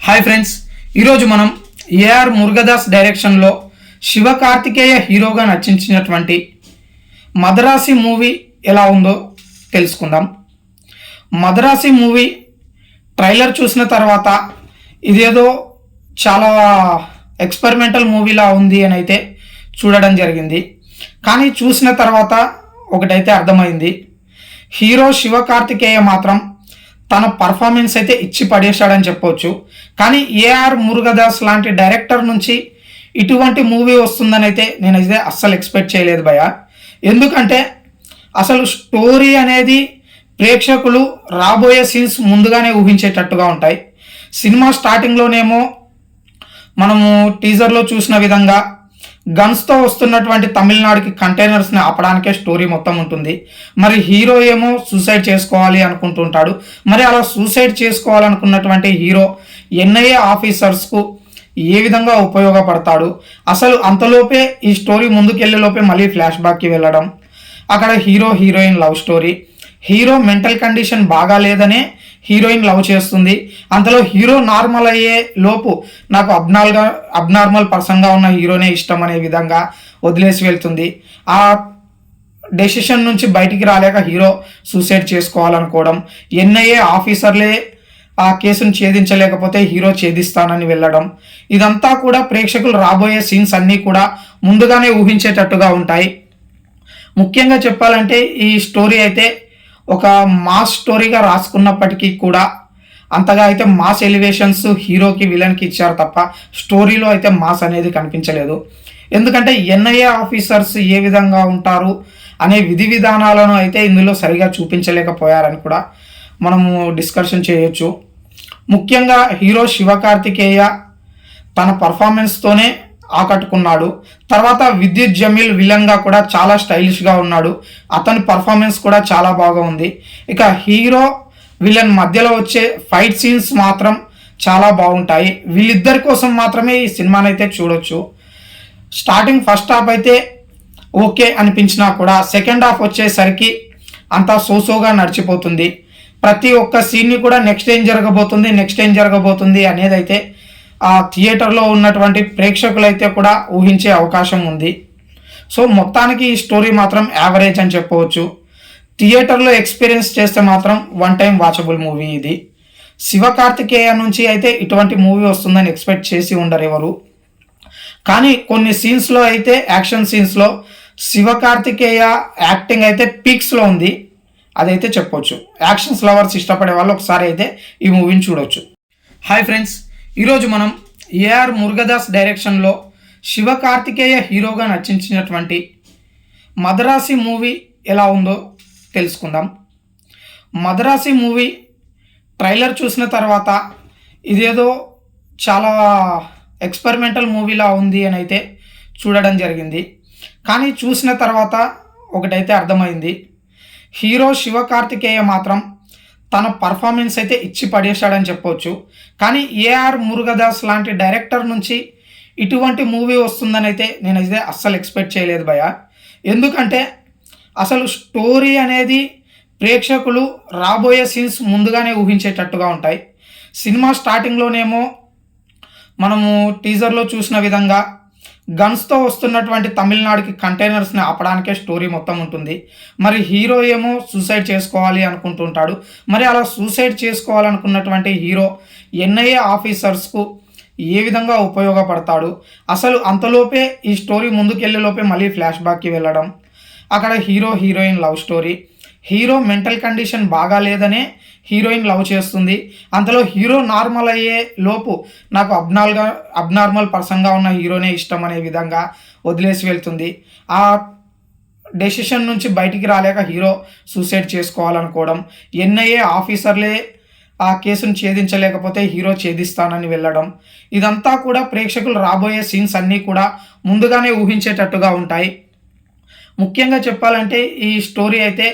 Hi friends, ఈరోజు మనం AR Murugadoss డైరెక్షన్లో శివకార్తికేయ హీరోగా నటించినటువంటి మదరాసి మూవీ ఎలా ఉందో తెలుసుకుందాం. మదరాసి మూవీ ట్రైలర్ చూసిన తర్వాత ఇదేదో చాలా ఎక్స్పెరిమెంటల్ మూవీలా ఉంది అని అయితే చూడడం జరిగింది. కానీ చూసిన తర్వాత ఒకటైతే అర్థమైంది, హీరో శివకార్తికేయ మాత్రం తన పర్ఫార్మెన్స్ అయితే ఇచ్చి పడేశాడని చెప్పవచ్చు. కానీ ఏఆర్ మురుగదాస్ లాంటి డైరెక్టర్ నుంచి ఇటువంటి మూవీ వస్తుందని అయితే నేనైతే అస్సలు ఎక్స్పెక్ట్ చేయలేదు భయ. ఎందుకంటే అసలు స్టోరీ అనేది ప్రేక్షకులు రాబోయే సీన్స్ ముందుగానే ఊహించేటట్టుగా ఉంటాయి. సినిమా స్టార్టింగ్లోనేమో మనము టీజర్లో చూసిన విధంగా గన్స్తో వస్తున్నటువంటి తమిళనాడుకి కంటైనర్స్ని ఆపడానికే స్టోరీ మొత్తం ఉంటుంది. మరి హీరో ఏమో సూసైడ్ చేసుకోవాలి అనుకుంటుంటాడు. మరి అలా సూసైడ్ చేసుకోవాలనుకున్నటువంటి హీరో ఎన్ఐఏ ఆఫీసర్స్కు ఏ విధంగా ఉపయోగపడతాడు, అసలు అంతలోపే ఈ స్టోరీ ముందుకెళ్ళే లోపే మళ్ళీ ఫ్లాష్ బ్యాక్కి వెళ్ళడం, అక్కడ hero heroine love story, hero mental condition బాగా లేదనే హీరోయిన్ లవ్ చేస్తుంది. అంతలో హీరో నార్మల్ అయ్యే లోపు నాకు అబ్నార్మల్ పర్సన్గా ఉన్న హీరోనే ఇష్టం అనే విధంగా వదిలేసి వెళ్తుంది. ఆ డెసిషన్ నుంచి బయటికి రాలేక హీరో సూసైడ్ చేసుకోవాలనుకోవడం, ఎన్ఐఏ ఆఫీసర్లే ఆ కేసును ఛేదించలేకపోతే హీరో ఛేదిస్తానని వెళ్ళడం, ఇదంతా కూడా ప్రేక్షకులు రాబోయే సీన్స్ అన్నీ కూడా ముందుగానే ఊహించేటట్టుగా ఉంటాయి. ముఖ్యంగా చెప్పాలంటే ఈ స్టోరీ అయితే ఒక మాస్ స్టోరీగా రాసుకున్నప్పటికీ కూడా అంతగా అయితే మాస్ ఎలివేషన్స్ హీరోకి విలన్కి ఇచ్చారు తప్ప స్టోరీలో అయితే మాస్ అనేది కనిపించలేదు. ఎందుకంటే ఎన్ఐఏ ఆఫీసర్స్ ఏ విధంగా ఉంటారు అనే విధి విధానాలను అయితే ఇందులో సరిగా చూపించలేకపోయారని కూడా మనము డిస్కషన్ చేయొచ్చు. ముఖ్యంగా హీరో శివకార్తికేయ తన పర్ఫార్మెన్స్తోనే ఆకట్టుకున్నాడు. తర్వాత విద్యుత్ జమీల్ విలన్గా కూడా చాలా స్టైలిష్గా ఉన్నాడు. అతని పర్ఫార్మెన్స్ కూడా చాలా బాగా ఉంది. ఇక హీరో విలన్ మధ్యలో వచ్చే ఫైట్ సీన్స్ మాత్రం చాలా బాగుంటాయి. వీళ్ళిద్దరి కోసం మాత్రమే ఈ సినిమాని అయితే చూడొచ్చు. స్టార్టింగ్ ఫస్ట్ హాఫ్ అయితే ఓకే అనిపించినా కూడా సెకండ్ హాఫ్ వచ్చేసరికి అంతా సోసోగా నడిచిపోతుంది. ప్రతి ఒక్క సీన్ని కూడా నెక్స్ట్ ఏం జరగబోతుంది అనేది అయితే ఆ థియేటర్లో ఉన్నటువంటి ప్రేక్షకులైతే కూడా ఊహించే అవకాశం ఉంది. సో మొత్తానికి ఈ స్టోరీ మాత్రం యావరేజ్ అని చెప్పవచ్చు. థియేటర్లో ఎక్స్పీరియన్స్ చేస్తే మాత్రం వన్ టైం వాచబుల్ మూవీ ఇది. శివకార్తికేయ నుంచి అయితే ఇటువంటి మూవీ వస్తుందని ఎక్స్పెక్ట్ చేసి ఉండరు ఎవరు. కానీ కొన్ని సీన్స్లో అయితే యాక్షన్ సీన్స్లో శివకార్తికేయ యాక్టింగ్ అయితే పీక్స్లో ఉంది, అదైతే చెప్పొచ్చు. యాక్షన్స్ లవర్స్ ఇష్టపడే వాళ్ళు ఒకసారి అయితే ఈ మూవీని చూడొచ్చు. హాయ్ ఫ్రెండ్స్, ఈరోజు మనం ఏఆర్ మురుగదాస్ డైరెక్షన్లో శివకార్తికేయ హీరోగా నటించినటువంటి మదరాసి మూవీ ఎలా ఉందో తెలుసుకుందాం. మదరాసి మూవీ ట్రైలర్ చూసిన తర్వాత ఇదేదో చాలా ఎక్స్పెరిమెంటల్ మూవీలా ఉంది అని అయితే చూడడం జరిగింది. కానీ చూసిన తర్వాత ఒకటైతే అర్థమైంది, హీరో శివకార్తికేయ మాత్రం తన పర్ఫార్మెన్స్ అయితే ఇచ్చి పడేశాడని చెప్పవచ్చు. కానీ ఏఆర్ మురుగదాస్ లాంటి డైరెక్టర్ నుంచి ఇటువంటి మూవీ వస్తుందని అయితే నేనైతే అస్సలు ఎక్స్పెక్ట్ చేయలేదు భయ. ఎందుకంటే అసలు స్టోరీ అనేది ప్రేక్షకులు రాబోయే సీన్స్ ముందుగానే ఊహించేటట్టుగా ఉంటాయి. సినిమా స్టార్టింగ్లోనేమో మనము టీజర్లో చూసిన విధంగా గన్స్తో వస్తున్నటువంటి తమిళనాడుకి కంటైనర్స్ని ఆపడానికే స్టోరీ మొత్తం ఉంటుంది. మరి హీరో ఏమో సూసైడ్ చేసుకోవాలి అనుకుంటుంటాడు. మరి అలా సూసైడ్ చేసుకోవాలనుకున్నటువంటి హీరో ఎన్ఐఏ ఆఫీసర్స్కు ఏ విధంగా ఉపయోగపడతాడు, అసలు అంతలోపే ఈ స్టోరీ ముందుకెళ్ళే లోపే మళ్ళీ ఫ్లాష్ బ్యాక్కి వెళ్ళడం, అక్కడ hero heroine love story, hero mental condition బాగా లేదనే హీరోయిన్ లవ్ చేస్తుంది. అంతలో హీరో నార్మల్ అయ్యే లోపు నాకు అబ్నార్మల్ పర్సన్గా ఉన్న హీరోనే ఇష్టం అనే విధంగా వదిలేసి వెళ్తుంది. ఆ డెసిషన్ నుంచి బయటికి రాలేక హీరో సూసైడ్ చేసుకోవాలనుకోవడం, ఎన్ఐఏ ఆఫీసర్లే ఆ కేసును ఛేదించలేకపోతే హీరో ఛేదిస్తానని వెళ్ళడం, ఇదంతా కూడా ప్రేక్షకులు రాబోయే సీన్స్ అన్నీ కూడా ముందుగానే ఊహించేటట్టుగా ఉంటాయి. ముఖ్యంగా చెప్పాలంటే ఈ స్టోరీ అయితే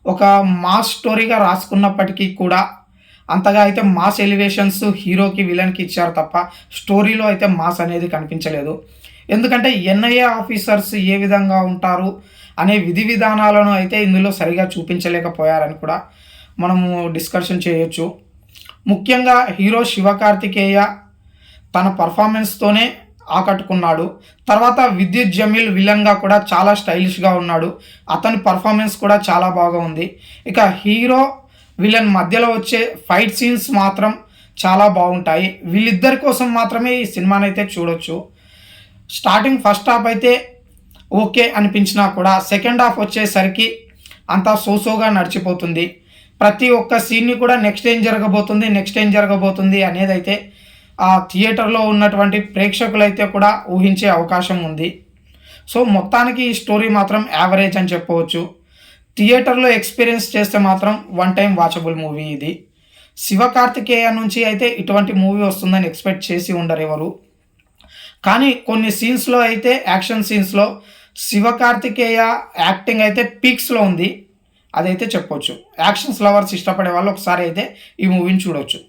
ఒక మాస్ స్టోరీగా రాసుకున్నప్పటికీ కూడా అంతగా అయితే మాస్ ఎలివేషన్స్ హీరోకి విలన్కి ఇచ్చారు తప్ప స్టోరీలో అయితే మాస్ అనేది కనిపించలేదు. ఎందుకంటే ఎన్ఐఏ ఆఫీసర్స్ ఏ విధంగా ఉంటారు అనే విధి విధానాలను అయితే ఇందులో సరిగా చూపించలేకపోయారని కూడా మనము డిస్కషన్ చేయొచ్చు. ముఖ్యంగా హీరో శివకార్తికేయ తన పర్ఫార్మెన్స్తోనే ఆకట్టుకున్నాడు. తర్వాత విద్యుత్ జమీల్ విలన్గా కూడా చాలా స్టైలిష్గా ఉన్నాడు. అతని పర్ఫార్మెన్స్ కూడా చాలా బాగా ఉంది. ఇక హీరో విలన్ మధ్యలో వచ్చే ఫైట్ సీన్స్ మాత్రం చాలా బాగుంటాయి. వీళ్ళిద్దరి కోసం మాత్రమే ఈ సినిమానైతే చూడొచ్చు. స్టార్టింగ్ ఫస్ట్ హాఫ్ అయితే ఓకే అనిపించినా కూడా సెకండ్ హాఫ్ వచ్చేసరికి అంతా సోసోగా నడిచిపోతుంది. ప్రతి ఒక్క సీన్ని కూడా నెక్స్ట్ ఏం జరగబోతుంది అనేది అయితే ఆ థియేటర్లో ఉన్నటువంటి ప్రేక్షకులైతే కూడా ఊహించే అవకాశం ఉంది. సో మొత్తానికి ఈ స్టోరీ మాత్రం యావరేజ్ అని చెప్పవచ్చు. థియేటర్లో ఎక్స్పీరియన్స్ చేస్తే మాత్రం వన్ టైం వాచబుల్ మూవీ ఇది. శివకార్తికేయ నుంచి అయితే ఇటువంటి మూవీ వస్తుందని ఎక్స్పెక్ట్ చేసి ఉండరు ఎవరు. కానీ కొన్ని సీన్స్లో అయితే యాక్షన్ సీన్స్లో శివకార్తికేయ యాక్టింగ్ అయితే పీక్స్లో ఉంది, అదైతే చెప్పొచ్చు. యాక్షన్స్ లవర్స్ ఇష్టపడే వాళ్ళు ఒకసారి అయితే ఈ మూవీని చూడొచ్చు.